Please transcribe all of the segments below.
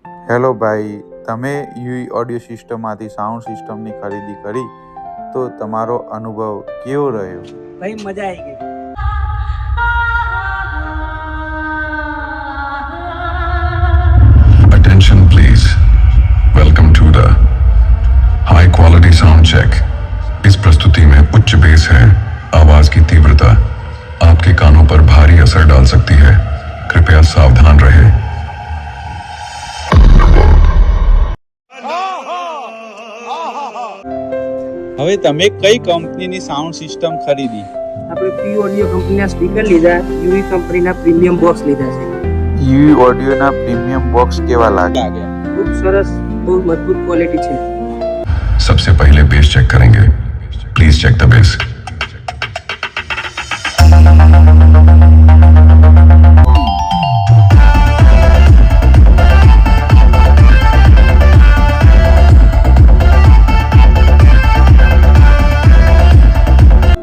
Hello ભાઈ, તમે યુઈ audio સિસ્ટમમાંથી સાઉન્ડ સિસ્ટમની ખરીદી કરી તો તમારો અનુભવ કેવો રહ્યો? ભાઈ મજા આવી ગઈ. Attention please. Welcome to the high quality sound check. इस प्रस्तुति में उच्च बेस है. आवाज की तीव्रता आपके कानों पर भारी असर डाल सकती है. कृपया सावधान रहें. હવે તમે કઈ કંપનીની સાઉન્ડ સિસ્ટમ ખરીદી? આપણે પી ઓડિયો કંપનીના સ્પીકર લીધા, યુવી કંપનીના પ્રીમિયમ બોક્સ લીધા છે. યુઈ ઓડિયોના પ્રીમિયમ બોક્સ કેવા લાગ્યા? ખૂબ સરસ, બહુ મજબૂત ક્વોલિટી છે. सबसे पहले बेस चेक करेंगे. Please check the base.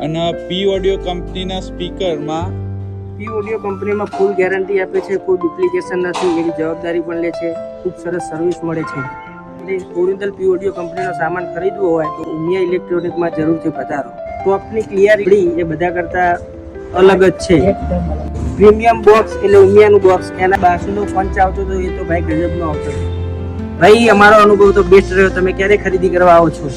અને પી ઓડિયો કંપનીના સ્પીકરમાં પી ઓડિયો કંપનીમાં ફૂલ ગેરંટી આપે છે, કોઈ ડુપ્લિકેશન નથી, એની જવાબદારી પણ લે છે, ખૂબ સરસ સર્વિસ મળે છે. એટલે ઓરિજિનલ પી ઓડિયો કંપનીનો સામાન ખરીદવો હોય તો ઉમિયા ઇલેક્ટ્રોનિકમાં જરૂરથી પધારો. ટોપની ક્લિયરિટી એ બધા કરતાં અલગ જ છે. પ્રીમિયમ બોક્સ એટલે ઉમિયાનું બોક્સ, એના બાજુનો પંચ આવતો હતો એ તો ભાઈ ગજબનો આવતો હતો. ભાઈ અમારો અનુભવ તો બેસ્ટ રહ્યો. તમે ક્યારે ખરીદી કરવા આવો છો?